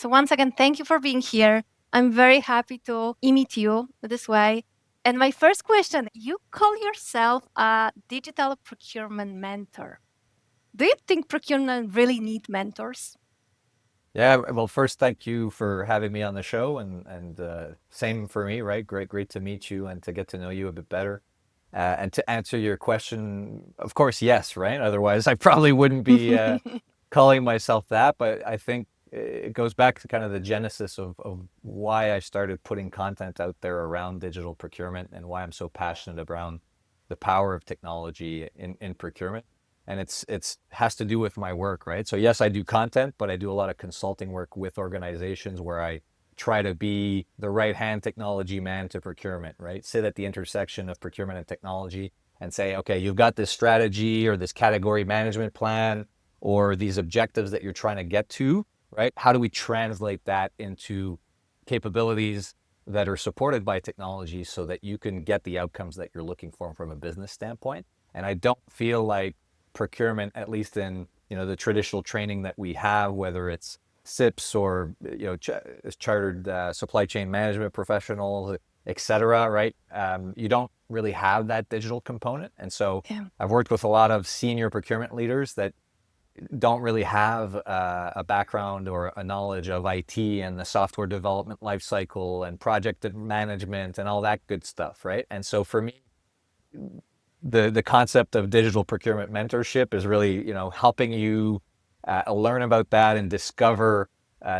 So once again, thank you for being here. I'm very happy to meet you this way. And my first question, you call yourself a digital procurement mentor. Do you think procurement really need mentors? Yeah, well, first, thank you for having me on the show, and same for me, right? Great to meet you and to get to know you a bit better. And to answer your question, of course, yes, right? Otherwise, I probably wouldn't be calling myself that. But I think it goes back to kind of the genesis of why I started putting content out there around digital procurement and why I'm so passionate around the power of technology in procurement. And it's has to do with my work, right? So yes, I do content, but I do a lot of consulting work with organizations where I try to be the right hand technology man to procurement, right? Sit at the intersection of procurement and technology and say, okay, you've got this strategy or this category management plan or these objectives that you're trying to get to, right? How do we translate that into capabilities that are supported by technology so that you can get the outcomes that you're looking for from a business standpoint? And I don't feel like procurement, at least in the traditional training that we have, whether it's SIPs or chartered supply chain management professionals, et cetera, right? You don't really have that digital component. And so Yeah. I've worked with a lot of senior procurement leaders that don't really have a background or a knowledge of IT and the software development lifecycle and project management and all that good stuff, right? And so for me, the concept of digital procurement mentorship is really helping you learn about that and discover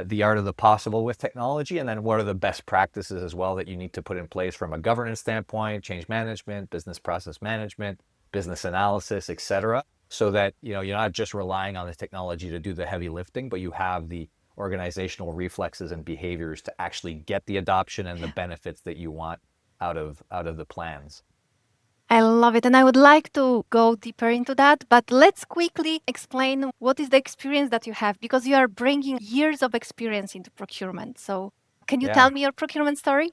the art of the possible with technology, and then what are the best practices as well that you need to put in place from a governance standpoint, change management, business process management, business analysis, etc., so that you're not just relying on the technology to do the heavy lifting, but you have the organizational reflexes and behaviors to actually get the adoption and the benefits that you want out of the plans. I love it. And I would like to go deeper into that. But let's quickly explain what is the experience that you have because you are bringing years of experience into procurement. So, can you Yeah. tell me your procurement story?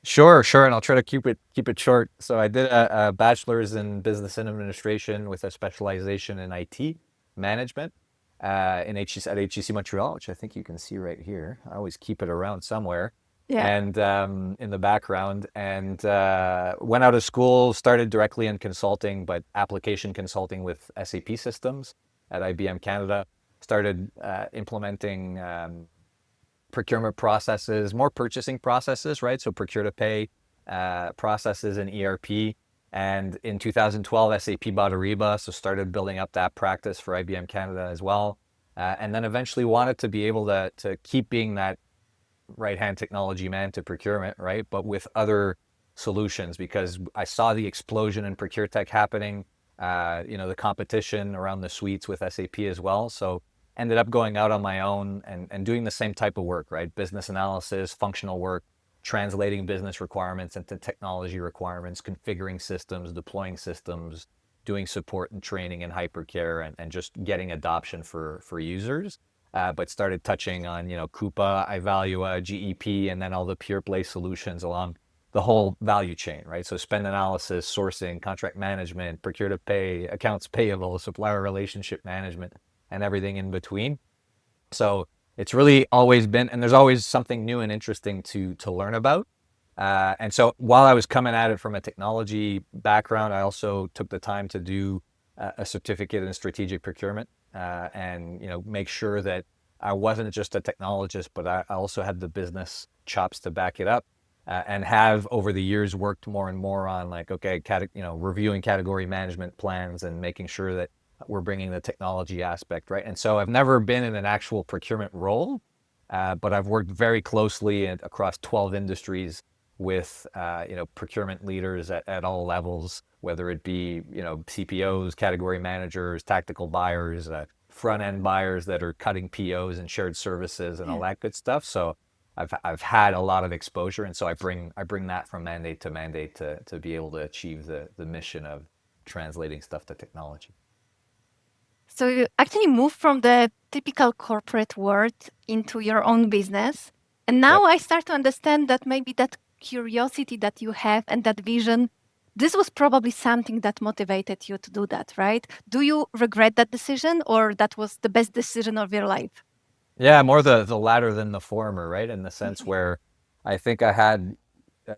Sure, and I'll try to keep it short. So I did a bachelor's in business and administration with a specialization in IT management in at HEC Montreal, which I think you can see right here. I always keep it around somewhere, Yeah. and in the background. And went out of school, started directly in consulting, but application consulting with SAP systems at IBM Canada. Started implementing procurement processes, more purchasing processes, right? So procure to pay processes in ERP. And in 2012, SAP bought Ariba, so started building up that practice for IBM Canada as well. And then eventually wanted to be able to keep being that right hand technology man to procurement, right? But with other solutions because I saw the explosion in procure tech happening, the competition around the suites with SAP as well. So ended up going out on my own and doing the same type of work, right? Business analysis, functional work, translating business requirements into technology requirements, configuring systems, deploying systems, doing support and training and hypercare and just getting adoption for users. But started touching on, Coupa, Ivalua, GEP, and then all the pure play solutions along the whole value chain, right? So spend analysis, sourcing, contract management, procure to pay, accounts payable, supplier relationship management, and everything in between. So it's really always been, and there's always something new and interesting to learn about. And so while I was coming at it from a technology background, I also took the time to do a certificate in strategic procurement and make sure that I wasn't just a technologist, but I also had the business chops to back it up. And have over the years worked more and more on like, okay, reviewing category management plans and making sure that we're bringing the technology aspect, right? And so I've never been in an actual procurement role, but I've worked very closely across 12 industries with procurement leaders at all levels, whether it be CPOs, category managers, tactical buyers, front end buyers that are cutting POs and shared services and all Yeah. that good stuff. So I've had a lot of exposure, and so I bring that from mandate to mandate to be able to achieve the mission of translating stuff to technology. So, you actually moved from the typical corporate world into your own business. And Yep. now I start to understand that maybe that curiosity that you have and that vision, this was probably something that motivated you to do that, right? Do you regret that decision or that was the best decision of your life? Yeah, more the latter than the former, right? In the sense where I think I had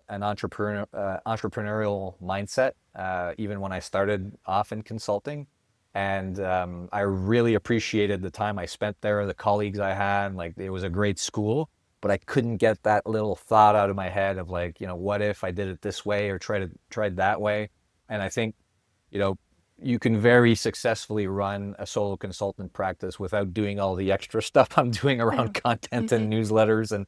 an entrepreneurial mindset even when I started off in consulting, and I really appreciated the time I spent there, the colleagues I had. Like it was a great school, but I couldn't get that little thought out of my head of like, what if I did it this way or tried that way? And I think you know, you can very successfully run a solo consultant practice without doing all the extra stuff I'm doing Yeah. around content Hmm. and newsletters and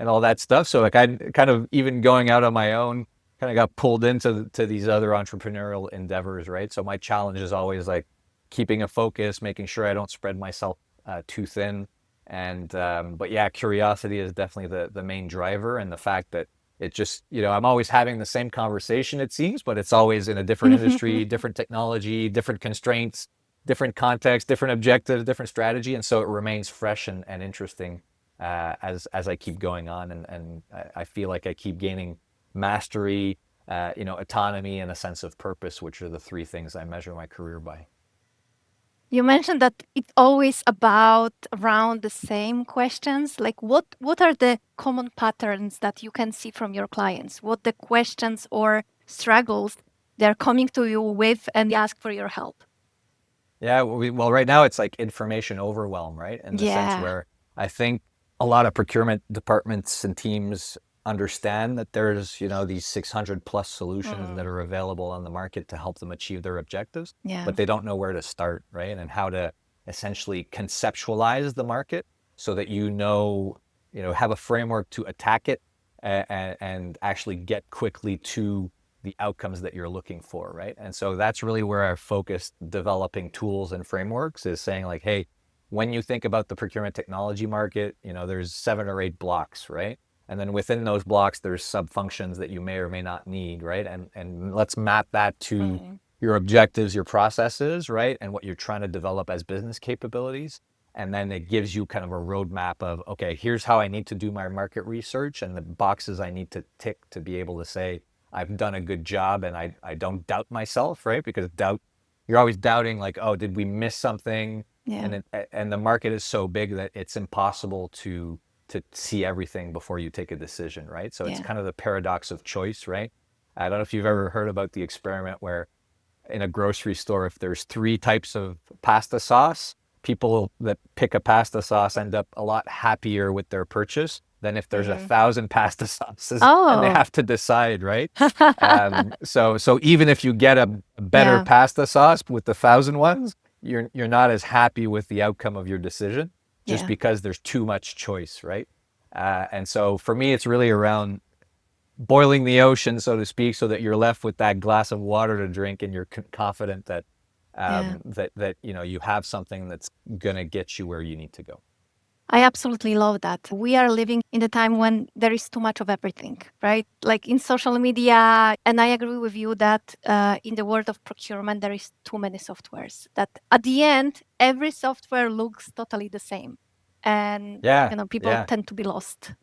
all that stuff. So like I kind of even going out on my own kind of got pulled into these other entrepreneurial endeavors, right? So my challenge is always like keeping a focus, making sure I don't spread myself too thin. And but yeah, curiosity is definitely the main driver, and the fact that it just, I'm always having the same conversation, it seems, but it's always in a different industry, different technology, different constraints, different context, different objectives, different strategy. And so it remains fresh and interesting as I keep going on. And I feel like I keep gaining mastery, autonomy, and a sense of purpose, which are the three things I measure my career by. You mentioned that it's always about around the same questions. Like what are the common patterns that you can see from your clients? What the questions or struggles they're coming to you with and ask for your help? Yeah, well, right now it's like information overwhelm, right? In the sense Yeah. where I think a lot of procurement departments and teams understand that there's, these 600 plus solutions that Mm, are available on the market to help them achieve their objectives, yeah. but they don't know where to start, right? And how to essentially conceptualize the market so that have a framework to attack it and actually get quickly to the outcomes that you're looking for, right? And so that's really where our focus developing tools and frameworks is saying like, hey, when you think about the procurement technology market, there's 7 or 8 blocks, right? And then within those blocks, there's sub functions that you may or may not need, right? And let's map that to Mm, your objectives, your processes, right? And what you're trying to develop as business capabilities. And then it gives you kind of a roadmap of, okay, here's how I need to do my market research and the boxes I need to tick to be able to say, I've done a good job and I don't doubt myself, right? Because you're always doubting like, oh, did we miss something? yeah. And the market is so big that it's impossible to see everything before you take a decision, right? So it's Yeah. kind of the paradox of choice, right? I don't know if you've ever heard about the experiment where in a grocery store, if there's 3 types of pasta sauce, people that pick a pasta sauce end up a lot happier with their purchase than if there's a Hmm. 1,000 pasta sauces and they Oh. have to decide, right? So even if you get a better Yeah. pasta sauce with the 1,000 ones, you're not as happy with the outcome of your decision just Yeah. because there's too much choice, right? And so for me, it's really around boiling the ocean, so to speak, so that you're left with that glass of water to drink, and you're confident that Yeah. you have something that's gonna get you where you need to go. I absolutely love that. We are living in the time when there is too much of everything, right? Like in social media. And I agree with you that in the world of procurement, there is too many softwares that at the end, every software looks totally the same. And, Yeah, people yeah, tend to be lost.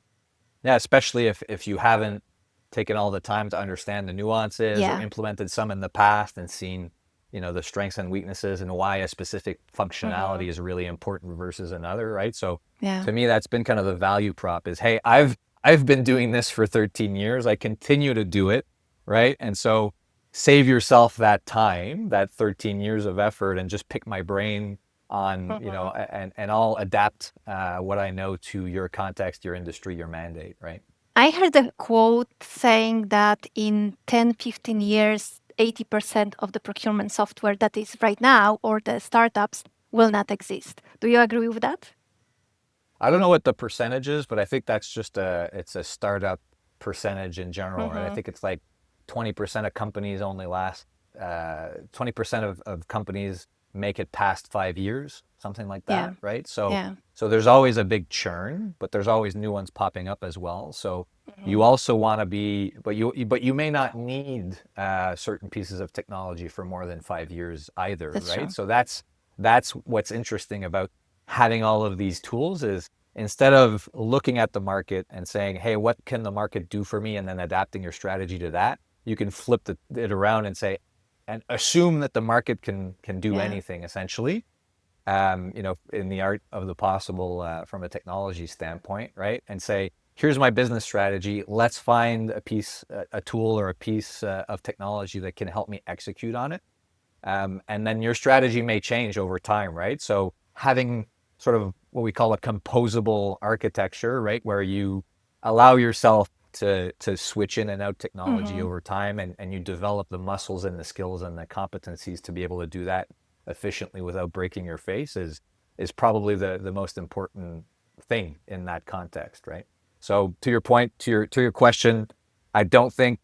yeah. Especially if you haven't taken all the time to understand the nuances or Yeah. implemented some in the past and seen, the strengths and weaknesses and why a specific Hmm. functionality is really important versus another, right? So Yeah. to me, that's been kind of the value prop is, hey, I've been doing this for 13 years. I continue to do it, right? And so save yourself that time, that 13 years of effort, and just pick my brain on, Hmm. and I'll adapt what I know to your context, your industry, your mandate, right? I heard a quote saying that in 10, 15 years, 80% of the procurement software that is right now or the startups will not exist. Do you agree with that? I don't know what the percentage is, but I think that's just it's a startup percentage in general, right? I Hmm. think it's like 20% of companies only last, 20% of companies make it past 5 years, something like Yeah. that, right? So, Yeah. so there's always a big churn, but there's always new ones popping up as well. So you Hmm. also want to be, but you may not need certain pieces of technology for more than 5 years either, That's right? true. So that's what's interesting about having all of these tools is instead of looking at the market and saying, hey, what can the market do for me? And then adapting your strategy to that, you can flip it around and say, and assume that the market can do Yeah. anything essentially. in the art of the possible from a technology standpoint, right? And say, here's my business strategy. Let's find a tool or a piece of technology that can help me execute on it. And then your strategy may change over time, right? So having sort of what we call a composable architecture, right, where you allow yourself to switch in and out technology Mm-hmm. over time, and you develop the muscles and the skills and the competencies to be able to do that efficiently without breaking your face is probably the most important thing in that context, right? So to your point, to your question, I don't think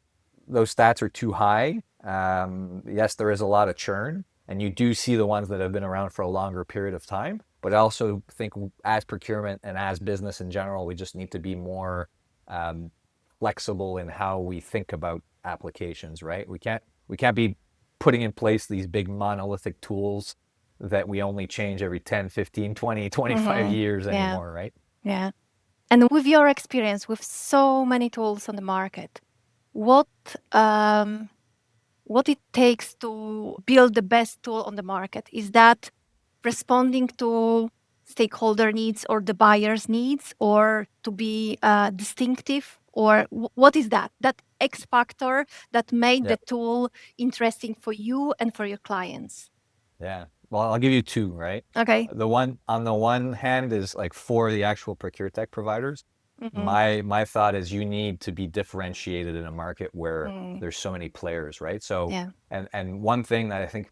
those stats are too high. Yes, there is a lot of churn, and you do see the ones that have been around for a longer period of time. But I also think, as procurement and as business in general, we just need to be more um, flexible in how we think about applications. Right? We can't be putting in place these big monolithic tools that we only change every 10, 15, 20, 25 Mm-hmm. years Yeah. anymore. Right? Yeah. And with your experience with so many tools on the market, what um, what it takes to build the best tool on the market? Is that responding to stakeholder needs or the buyer's needs, or to be distinctive? Or what is that X factor that made Yeah. the tool interesting for you and for your clients? Yeah. Well, I'll give you two, right? Okay. On the one hand is like for the actual procure tech providers, Mm-hmm. my thought is you need to be differentiated in a market where Mm. there's so many players, right? So, Yeah. and one thing that I think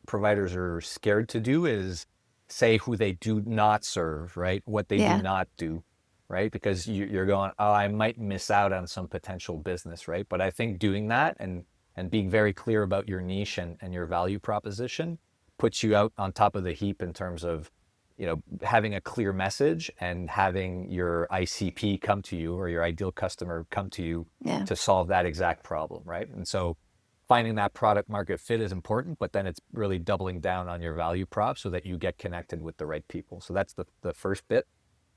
providers are scared to do is say who they do not serve, right? What they do Yeah. not do, right? Because you're going, oh, I might miss out on some potential business, right? But I think doing that and being very clear about your niche and your value proposition puts you out on top of the heap in terms of having a clear message and having your ICP come to you, or your ideal customer come to you Yeah. to solve that exact problem, right? And so finding that product market fit is important, but then it's really doubling down on your value prop so that you get connected with the right people. So that's the first bit.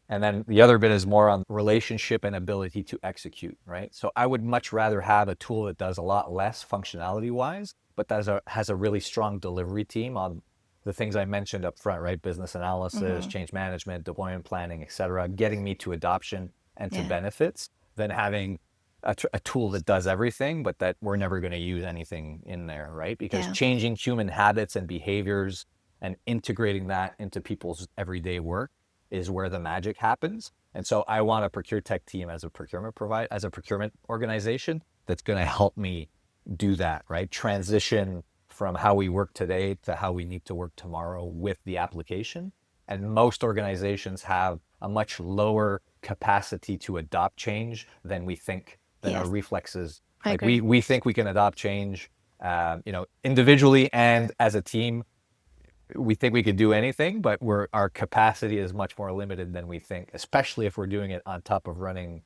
And then the other bit is more on relationship and ability to execute, right? So I would much rather have a tool that does a lot less functionality wise, but has a really strong delivery team on the things I mentioned up front, right? Business analysis, Mm-hmm. change management, deployment planning, et cetera, getting me to adoption and to Yeah. benefits, than having a tool that does everything, but that we're never going to use anything in there, right? Because Yeah. changing human habits and behaviors and integrating that into people's everyday work is where the magic happens. And so I want a procure tech team as a procurement organization that's going to help me do that, right? Transition from how we work today to how we need to work tomorrow with the application. And most organizations have a much lower capacity to adopt change than we think, than our Yes. reflexes. I Like we agree. we think we can adopt change, individually and as a team. We think we could do anything, but our capacity is much more limited than we think, especially if we're doing it on top of running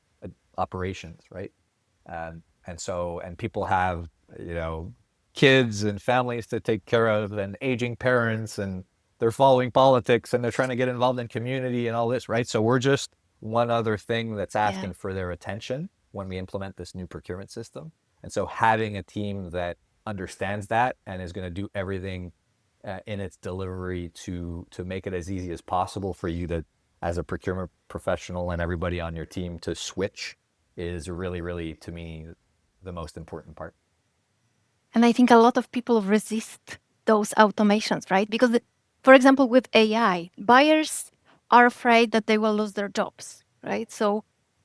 operations, right? And people have, you know, kids and families to take care of, and aging parents, and they're following politics, and they're trying to get involved in community and all this, right? So we're just one other thing that's Yeah. asking for their attention when we implement this new procurement system. And so having a team that understands that and is going to do everything in its delivery to make it as easy as possible for you to, as a procurement professional, and everybody on your team, to switch is really, really, to me, the most important part. And I think a lot of people resist those automations, right? Because, for example, with AI, buyers are afraid that they will lose their jobs, right? So,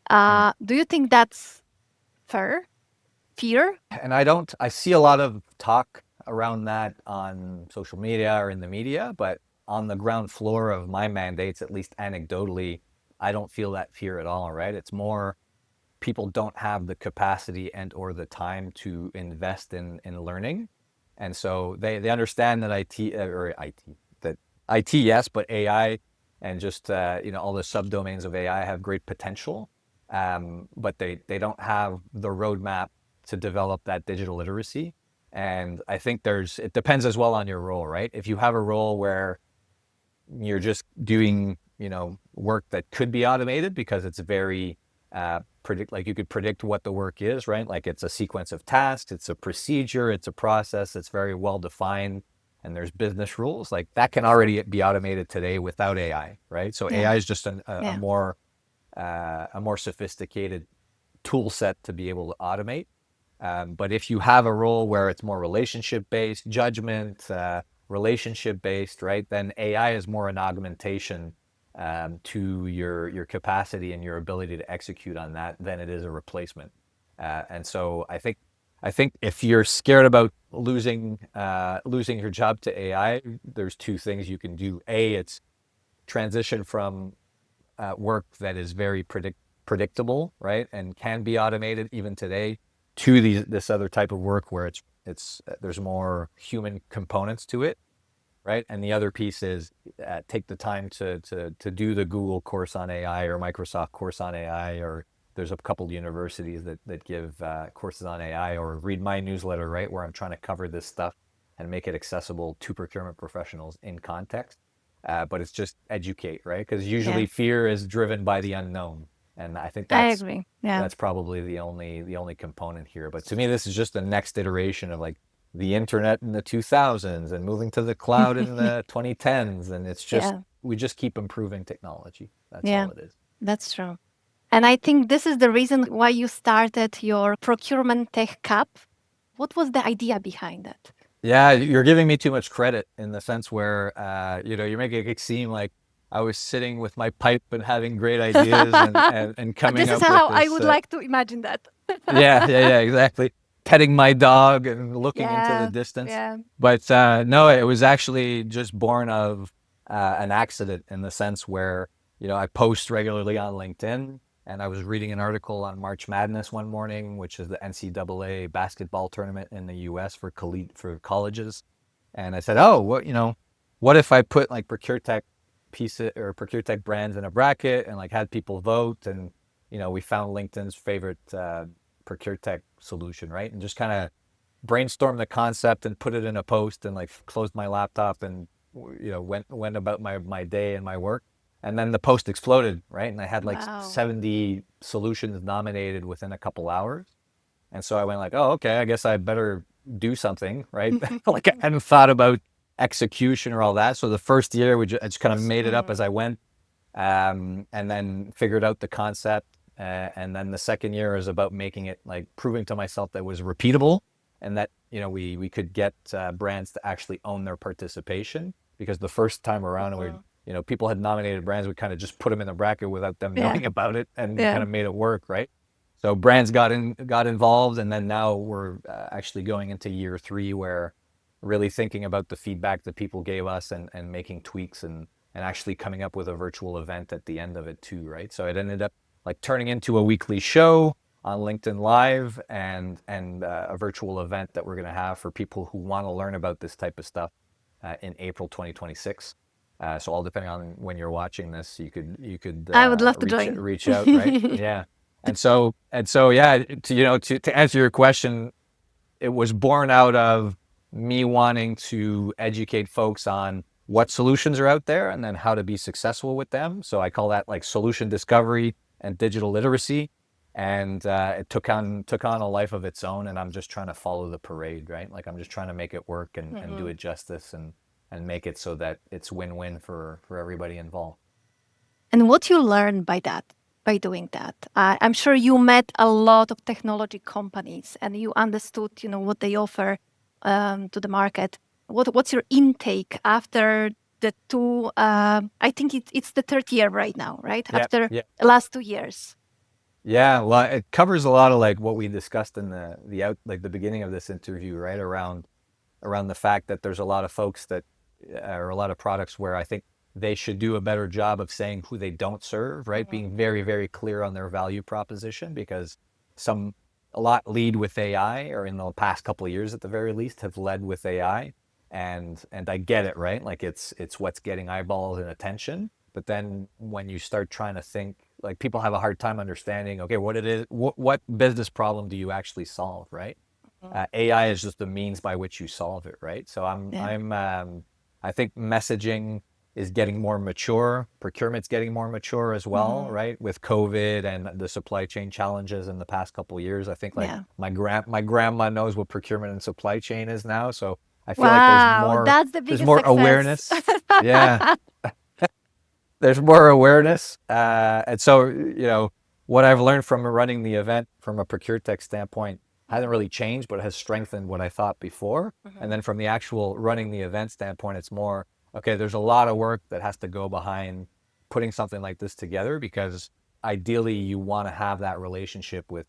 Mm. do you think that's fair? Fear? And I see a lot of talk around that on social media or in the media, but on the ground floor of my mandates, at least anecdotally, I don't feel that fear at all, right? It's more people don't have the capacity and or the time to invest in learning. And so they understand that IT, yes, but AI and just all the subdomains of AI have great potential, but they don't have the roadmap to develop that digital literacy. And I think it depends as well on your role, right? If you have a role where you're just doing work that could be automated because it's very like you could predict what the work is, right? Like it's a sequence of tasks, it's a procedure, it's a process, it's very well defined. and there's business rules, like that can already be automated today without AI, right? So Yeah. AI is just Yeah. a more sophisticated tool set to be able to automate. But if you have a role where it's more relationship based, judgment, relationship based, right, then AI is more an augmentation to your capacity and your ability to execute on that than it is a replacement. And so I think if you're scared about losing your job to AI, there's two things you can do. A, it's transition from work that is very predictable, right, and can be automated even today, to this other type of work where it's there's more human components to it, right? And the other piece is take the time to do the Google course on AI or Microsoft course on AI, or there's a couple of universities that give courses on AI, or read my newsletter, right, where I'm trying to cover this stuff and make it accessible to procurement professionals in context. But it's just educate, right? Because Yeah. usually fear is driven by the unknown, and I think I agree. Yeah. that's probably the only component here. But to me, this is just the next iteration of like the internet in the 2000s and moving to the cloud in the 2010s, and it's just Yeah. we just keep improving technology. That's Yeah. all it is. That's true. And I think this is the reason why you started your procurement tech cup. What was the idea behind it? Yeah, you're giving me too much credit in the sense where you're making it seem like I was sitting with my pipe and having great ideas and coming This is up with how I this. would like to imagine that. Yeah, exactly. Petting my dog and looking into the Yeah. distance. Yeah. But no, it was actually just born of an accident in the sense where, I post regularly on LinkedIn, and I was reading an article on March Madness one morning, which is the NCAA basketball tournament in the US for colleges. And I said, oh, what if I put like ProcureTech brands in a bracket and like had people vote, and we found LinkedIn's favorite ProcureTech solution, right? And just kind of brainstormed the concept and put it in a post, and like closed my laptop and went about my day and my work. And then the post exploded, right? And I had like Wow. 70 solutions nominated within a couple hours. And so I went like, oh, okay, I guess I better do something, right? Like I hadn't thought about execution or all that. So the first year I just kind of made it up as Mm. I went, and then figured out the concept. And then the second year is about making it, like, proving to myself that it was repeatable, and that we could get brands to actually own their participation. Because the first time around, Mhm. people had nominated brands, we kind of just put them in the bracket without them Yeah. knowing about it, and kind Yeah. of made it work, right? So brands got involved, and then now we're actually going into year three, where really thinking about the feedback that people gave us, and making tweaks, and actually coming up with a virtual event at the end of it too, right? So it ended up like turning into a weekly show on LinkedIn Live, and a virtual event that we're going to have for people who want to learn about this type of stuff in April 2026. So all depending on when you're watching this, you could I would love to join. reach out, right? Yeah. And so yeah, to answer your question, it was born out of me wanting to educate folks on what solutions are out there, and then how to be successful with them. So I call that like solution discovery and digital literacy. And it took on a life of its own, and I'm just trying to follow the parade, right? Like I'm just trying to make it work, and do Mhm. it justice, and make it so that it's win-win for everybody involved. And what you learn by that, by doing that, I'm sure you met a lot of technology companies and you understood, what they offer to the market. What's your intake after the two? I think it's the third year right now, right? Yeah, After yeah. the last 2 years. Yeah, well, it covers a lot of like what we discussed in the beginning of this interview, right? Around the fact that there's a lot of folks that or a lot of products where I think they should do a better job of saying who they don't serve, right? Mhm. Being very, very clear on their value proposition, because some a lot lead with AI, or in the past couple of years at the very least have led with AI. And I get it, right? Like it's what's getting eyeballs and attention. But then when you start trying to think, like, people have a hard time understanding, okay, what it is, what business problem do you actually solve, right? Mhm. AI is just the means by which you solve it, right? So Yeah. I think messaging is getting more mature. Procurement's getting more mature as well, Mhm. right? With COVID and the supply chain challenges in the past couple of years, I think like Yeah. my grandma knows what procurement and supply chain is now. So I feel like Wow, that's the there's biggest more success. awareness. Yeah, there's more awareness. And so, what I've learned from running the event from a procure tech standpoint hasn't really changed, but it has strengthened what I thought before. And Mhm. then from the actual running the event standpoint, it's more, okay, there's a lot of work that has to go behind putting something like this together, because ideally you want to have that relationship with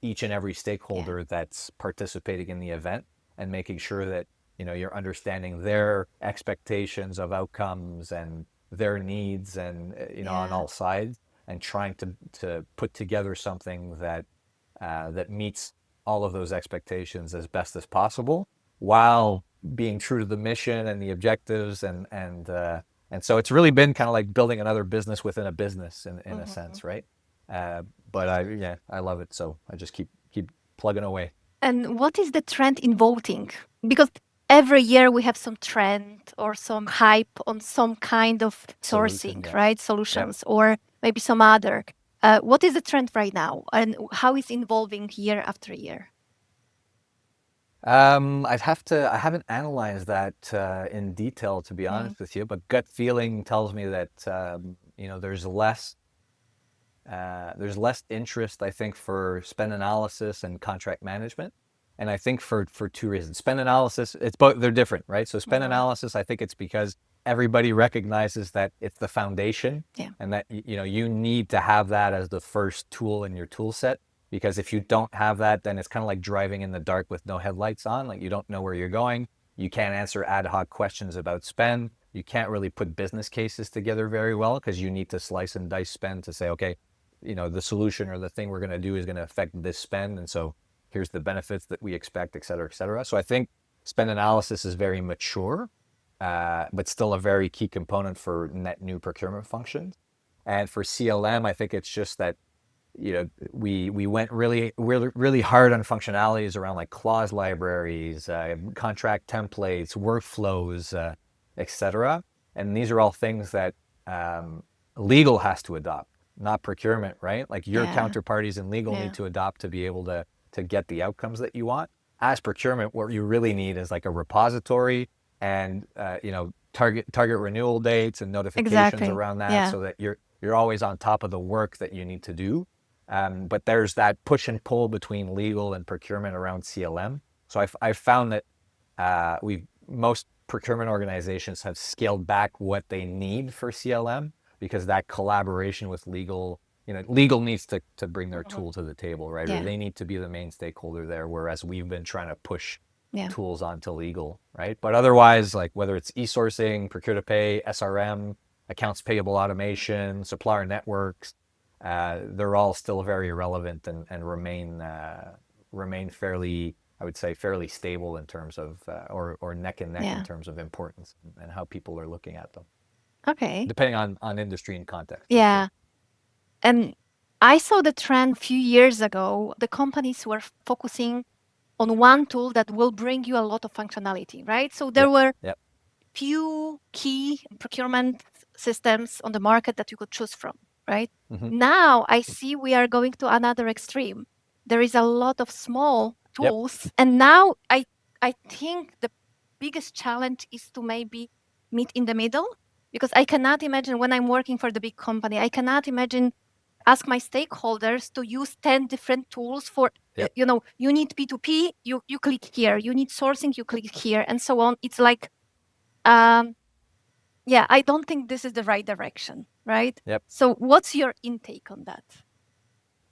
each and every Yeah, stakeholder that's participating in the event, and making sure that you're understanding their expectations of outcomes and their needs, and on yeah, all sides, and trying to put together something that meets all of those expectations as best as possible, while being true to the mission and the objectives, and so it's really been kind of like building another business within a business, in a mhm. sense, right? But I love it. So I just keep plugging away. And what is the trend in voting? Because every year we have some trend or some hype on some kind of Solution, sourcing, yeah, right? yep. Solutions or maybe some other. What is the trend right now and how is it evolving year after year? I haven't analyzed that in detail, to be Mm, honest with you, but gut feeling tells me that there's less interest, I think, for spend analysis and contract management. And I think for two reasons. Spend analysis, it's both, they're different, right? So spend mhm. analysis, I think it's because everybody recognizes that it's the foundation, Yeah, and that you need to have that as the first tool in your tool set. Because if you don't have that, then it's kind of like driving in the dark with no headlights on. Like, you don't know where you're going. You can't answer ad hoc questions about spend. You can't really put business cases together very well, because you need to slice and dice spend to say, okay, the solution or the thing we're going to do is going to affect this spend. And so here's the benefits that we expect, et cetera, et cetera. So I think spend analysis is very mature, but still a very key component for net new procurement functions. And for CLM, I think it's just that, we went really hard on functionalities around like clause libraries, contract templates, workflows, etc. And these are all things that um, legal has to adopt, not procurement, right? Like, your yeah, counterparties in legal need yeah. to adopt to be able to get the outcomes that you want. As procurement, what you really need is like a repository, and target renewal dates and notifications Exactly. around that, Yeah. so that you're always on top of the work that you need to do. But there's that push and pull between legal and procurement around CLM. So I've found that most procurement organizations have scaled back what they need for CLM, because that collaboration with legal, legal needs to bring their Mhm. tool to the table, right? Or Yeah, they need to be the main stakeholder there, whereas we've been trying to push yeah. tools onto legal, right? But otherwise, like, whether it's e-sourcing, procure to pay, SRM, accounts payable automation, supplier networks, they're all still very relevant, and remain fairly, I would say, fairly stable in terms of, or neck and neck in Yeah. terms of importance, and how people are looking at them, Okay. depending on industry and context, for sure. Yeah. And I saw the trend a few years ago. The companies were focusing on one tool that will bring you a lot of functionality, right? So there Yep. were Yep. few key procurement systems on the market that you could choose from, right? Hmm. Now I see we are going to another extreme. There is a lot of small Yep. tools, and now I think the biggest challenge is to maybe meet in the middle, because I cannot imagine when I'm working for the big company, I cannot imagine ask my stakeholders to use 10 different tools for Yep. you need P2P, you click here, you need sourcing, you click here, and so on. It's like um, yeah, I don't think this is the right direction, right? Yep. So, what's your intake on that?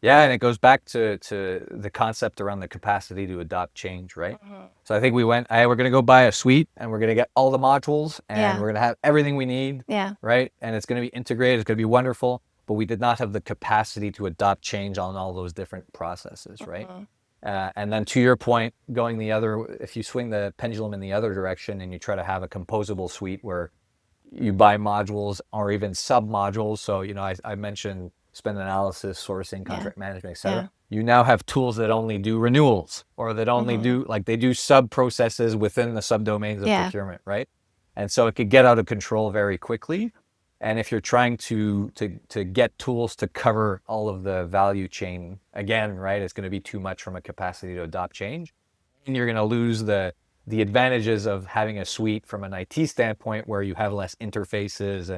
Yeah, and it goes back to the concept around the capacity to adopt change, right? Mhm. So I think we went, hey, we're going to go buy a suite, and we're going to get all the modules, and Yeah, we're going to have everything we need, yeah. right? And it's going to be integrated, it's going to be wonderful, but we did not have the capacity to adopt change on all those different processes, right? Mhm. And then, to your point, going the other, if you swing the pendulum in the other direction and you try to have a composable suite where you buy modules or even sub modules. So, I mentioned spend analysis, sourcing, Yeah, contract management, et cetera. yeah. You now have tools that only do renewals, or that only Mhm. do, like, they do sub processes within the subdomains of Yeah, procurement, right? And so it could get out of control very quickly. And if you're trying to get tools to cover all of the value chain again, right, it's going to be too much from a capacity to adopt change, and you're going to lose the advantages of having a suite from an IT standpoint where you have less interfaces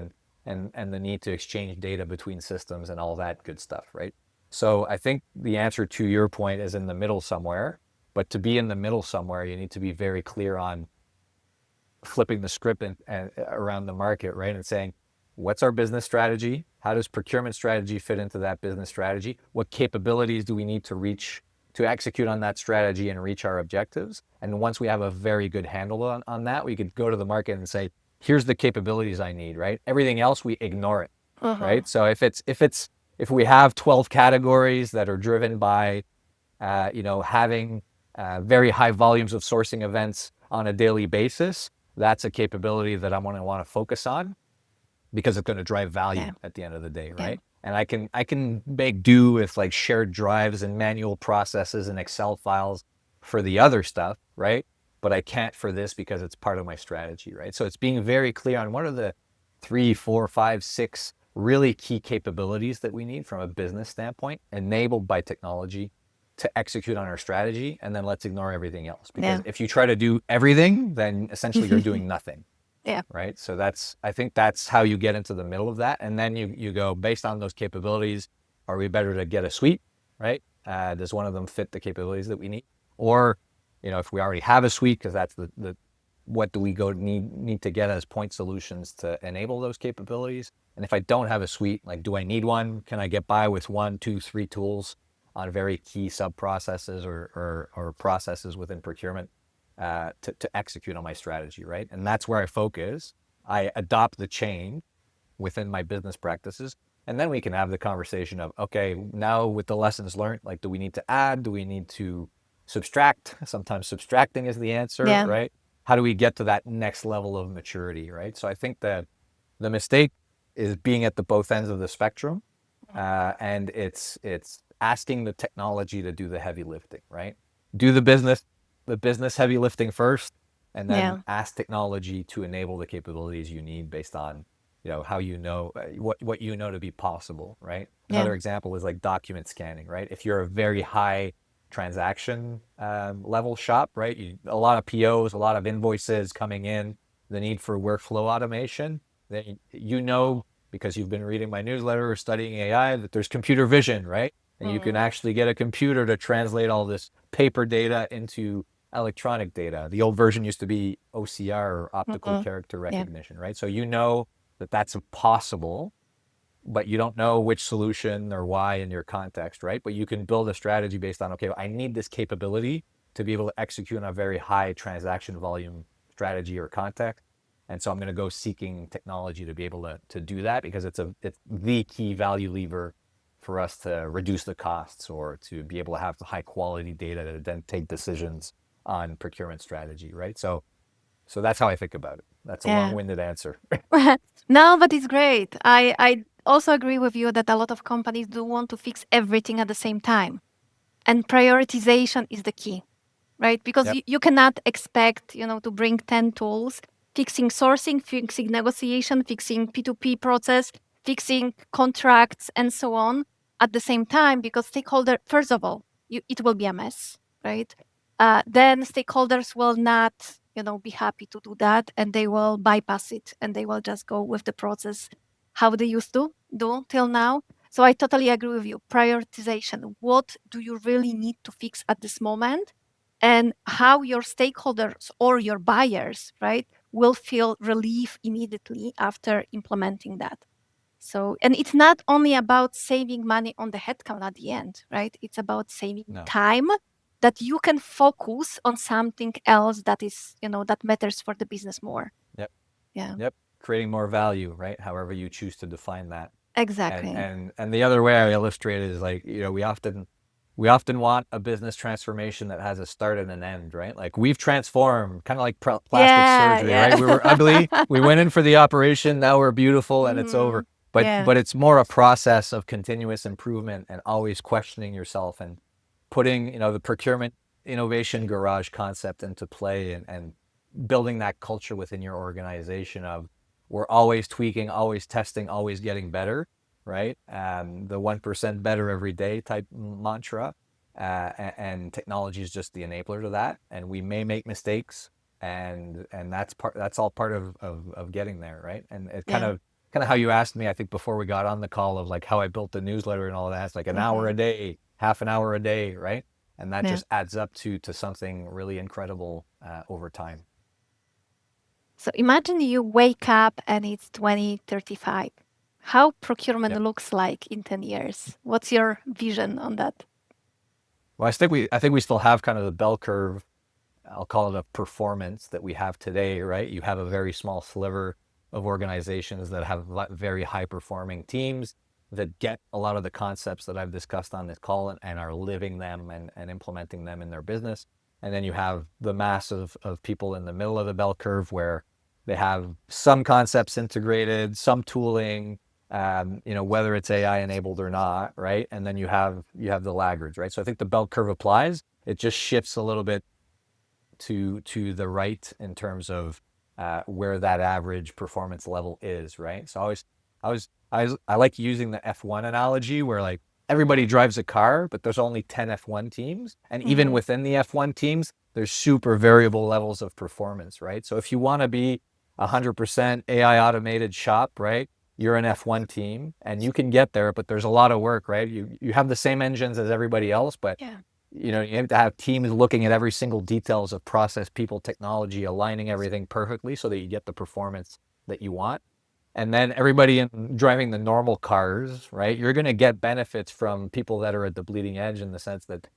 and the need to exchange data between systems and all that good stuff, right? So I think the answer to your point is in the middle somewhere. But to be in the middle somewhere, you need to be very clear on flipping the script and around the market, right? And saying, what's our business strategy? How does procurement strategy fit into that business strategy? What capabilities do we need to reach to execute on that strategy and reach our objectives? And once we have a very good handle on that, we could go to the market and say, here's the capabilities I need, right? Everything else, we ignore it, Uh-huh. right? So if we have 12 categories that are driven by having very high volumes of sourcing events on a daily basis, that's a capability that I'm going to want to focus on because it's going to drive value Yeah. at the end of the day, Yeah. right? And I can make do with like shared drives and manual processes and Excel files for the other stuff, right? But I can't for this because it's part of my strategy, right? So it's being very clear on what are the 3, 4, 5, 6 really key capabilities that we need from a business standpoint, enabled by technology to execute on our strategy, and then let's ignore everything else. Because Yeah. if you try to do everything, then essentially you're doing nothing, Yeah. right? So I think that's how you get into the middle of that. And then you go based on those capabilities, are we better to get a suite, right? Does one of them fit the capabilities that we need? Or, if we already have a suite, because that's the what do we need to get as point solutions to enable those capabilities? And if I don't have a suite, like, do I need one? Can I get by with 1, 2, 3 tools on very key sub processes or processes within procurement to execute on my strategy, right? And that's where I focus. I adopt the change within my business practices. And then we can have the conversation of, okay, now with the lessons learned, like, do we need to add? Do we need to subtract? Sometimes subtracting is the answer, Yeah. right? How do we get to that next level of maturity, right? So I think that the mistake is being at the both ends of the spectrum, and it's asking the technology to do the heavy lifting, right? Do the business heavy lifting first, and then Yeah. ask technology to enable the capabilities you need based on how what you know to be possible, right? Yeah. Another example is like document scanning, right? If you're a very high transaction level shop, right? A lot of POs, a lot of invoices coming in, the need for workflow automation, then because you've been reading my newsletter or studying AI that there's computer vision, right? And you can Mm-hmm. actually get a computer to translate all this paper data into electronic data. The old version used to be OCR, or optical Mm-hmm. character Yeah. recognition, right? So that that's possible, but you don't know which solution or why in your context, right? But you can build a strategy based on, okay, I need this capability to be able to execute on a very high transaction volume strategy or context. And so I'm going to go seeking technology to be able to do that because it's the key value lever for us to reduce the costs or to be able to have the high quality data to then take decisions on procurement strategy, right? So that's how I think about it. That's a Yeah. long-winded answer. No, but it's great. I also agree with you that a lot of companies do want to fix everything at the same time. And prioritization is the key, right? Because Yep. you cannot expect, to bring 10 tools, fixing sourcing, fixing negotiation, fixing P2P process, fixing contracts, and so on at the same time, because stakeholder, first of all, it will be a mess, right? Then stakeholders will not, be happy to do that, and they will bypass it, and they will just go with the process how they used to do till now. So I totally agree with you. Prioritization. What do you really need to fix at this moment? And how your stakeholders or your buyers, right, will feel relief immediately after implementing that. So, and it's not only about saving money on the headcount at the end, right? It's about saving No. time that you can focus on something else that is, that matters for the business more. Yep. Yeah, Yep. Creating more value, right? However you choose to define that. And exactly. and and the other way I illustrate it is like, we often want a business transformation that has a start and an end, right? Like we've transformed, kind of like plastic Yeah, surgery, right? We were ugly, yeah. we went in for the operation, now we're beautiful and it's over. Mhm. But Yeah. but it's more a process of continuous improvement and always questioning yourself and putting, the procurement innovation garage concept into play and building that culture within your organization of we're always tweaking, always testing, always getting better, right? The 1% better every day type mantra. And technology is just the enabler to that. And we may make mistakes. and that's all part of getting there, right? And it Yeah. kind of how you asked me, I think before we got on the call, of like how I built the newsletter and all that. It's like an hour Hmm. a day, half an hour a day, right? And that Yeah. just adds up to something really incredible over time. So imagine you wake up and it's 2035. How procurement Yep. looks like in 10 years? What's your vision on that? Well, I think we still have kind of the bell curve. I'll call it a performance that we have today, right? You have a very small sliver of organizations that have very high performing teams that get a lot of the concepts that I've discussed on this call and are living them and implementing them in their business. And then you have the mass of people in the middle of the bell curve where they have some concepts integrated, some tooling, whether it's AI enabled or not, right? And then you have the laggards, right? So I think the bell curve applies. It just shifts a little bit to the right in terms of where that average performance level is, right? So I like using the F1 analogy where like everybody drives a car, but there's only 10 F1 teams, and even Hmm. within the F1 teams, there's super variable levels of performance, right? So if you want to be 100% AI automated shop, right? You're an F1 team and you can get there, but there's a lot of work, right? You have the same engines as everybody else, but Yeah. you have to have teams looking at every single details of process, people, technology, aligning everything perfectly so that you get the performance that you want. And then everybody driving the normal cars, right? You're going to get benefits from people that are at the bleeding edge in the sense that,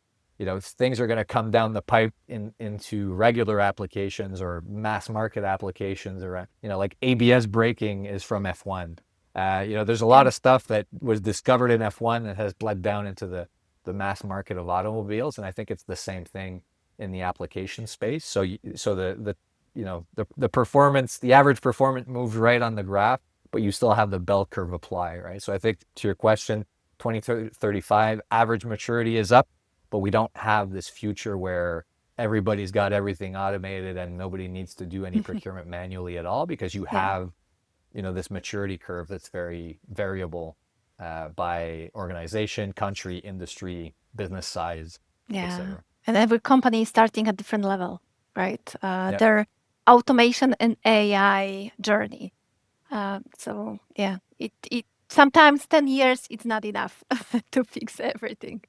things are going to come down the pipe into regular applications or mass market applications, or, like ABS braking is from F1. There's a Yeah. lot of stuff that was discovered in F1 that has bled down into the mass market of automobiles, and I think it's the same thing in the application space. So the performance, the average performance moves right on the graph, but you still have the bell curve apply, right? So I think to your question, 2035 average maturity is up, but we don't have this future where everybody's got everything automated and nobody needs to do any procurement manually at all, because you Yeah. have this maturity curve that's very variable by organization, country, industry, business size, Yeah. etc. And every company is starting at different level, right? Yeah. Their automation and AI journey. So yeah, it sometimes 10 years it's not enough to fix everything.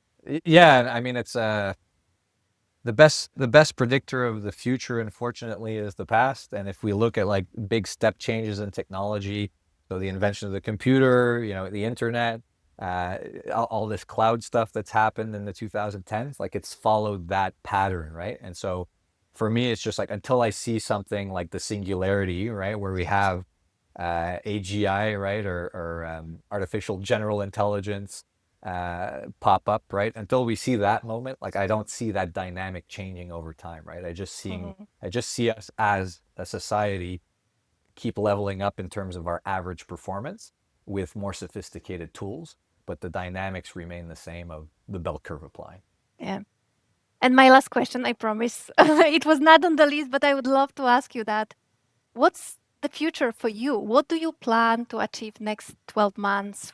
Yeah, I mean it's the best predictor of the future, unfortunately, is the past. And if we look at like big step changes in technology, so the invention of the computer, the internet, uh, all this cloud stuff that's happened in the 2010s, like it's followed that pattern, right? And so for me, it's just like until I see something like the singularity, right, where we have AGI, right, or artificial general intelligence pop up, right? Until we see that moment, like I don't see that dynamic changing over time, right? Mhm. I just see us as a society keep leveling up in terms of our average performance with more sophisticated tools, but the dynamics remain the same of the bell curve apply. Yeah. And my last question, I promise, it was not on the list, but I would love to ask you that. What's the future for you? What do you plan to achieve next 12 months?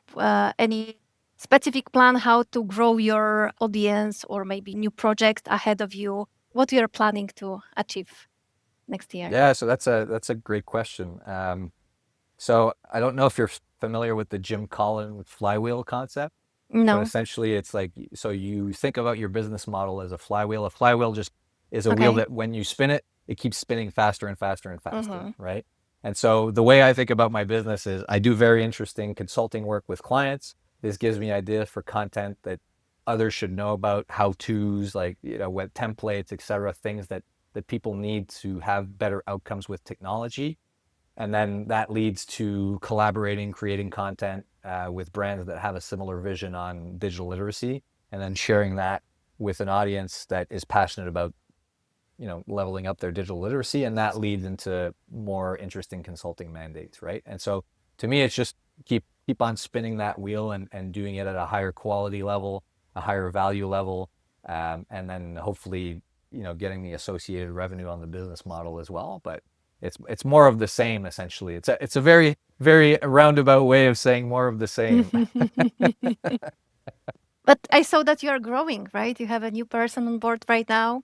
Any specific plan how to grow your audience or maybe new projects ahead of you? What you're planning to achieve next year? Yeah, so that's a great question. So I don't know if you're familiar with the Jim Collins flywheel concept. But No. essentially, it's like, so you think about your business model as a flywheel. A flywheel just is a wheel Okay. that when you spin it, it keeps spinning faster and faster and faster, Mm-hmm. right? And so the way I think about my business is I do very interesting consulting work with clients. This gives me ideas for content that others should know about, how to's, like, what templates, etc., things that people need to have better outcomes with technology. And then that leads to collaborating, creating content with brands that have a similar vision on digital literacy, and then sharing that with an audience that is passionate about leveling up their digital literacy, and that leads into more interesting consulting mandates, right? And so to me, it's just keep on spinning that wheel and doing it at a higher quality level, a higher value level, and then hopefully getting the associated revenue on the business model as well. But it's more of the same essentially. It's a very very roundabout way of saying more of the same. But I saw that you are growing, right? You have a new person on board right now.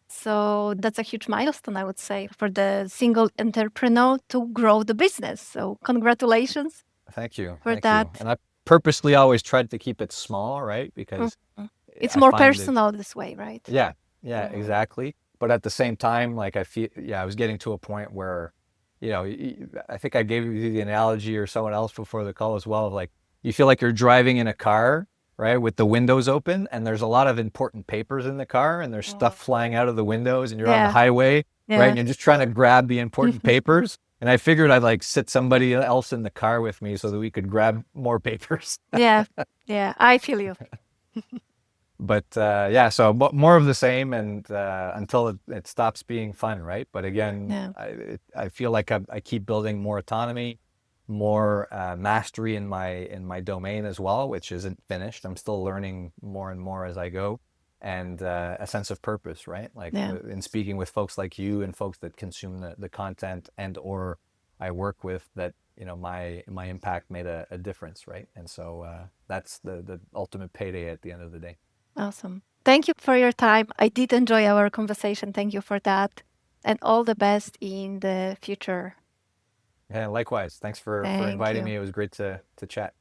So that's a huge milestone, I would say, for the single entrepreneur to grow the business. So congratulations Thank you. for Thank you. that. And I purposely always tried to keep it small, right? Because Mhm. It's I more find that, personal this way, right? yeah, yeah, Mhm. exactly. But at the same time, like I feel, yeah, I was getting to a point where, I think I gave you the analogy or someone else before the call as well, of like you feel like you're driving in a car, right, with the windows open, and there's a lot of important papers in the car, and there's stuff Mhm. flying out of the windows, and you're on the Yeah, highway, right, yeah. and you're just trying to grab the important papers. And I figured I'd like sit somebody else in the car with me so that we could grab more papers. Yeah, yeah. I feel you. But yeah, so more of the same, and until it stops being fun, right? But again, Yeah, I feel like I keep building more autonomy, more mastery in my domain as well, which isn't finished. I'm still learning more and more as I go, and a sense of purpose, right? Like yeah. in speaking with folks like you and folks that consume the content and or I work with, that my impact made a difference, right? And so that's the ultimate payday at the end of the day. Awesome. Thank you for your time. I did enjoy our conversation. Thank you for that. And all the best in the future. Yeah, likewise. Thanks for Thank inviting you. me. It was great to chat.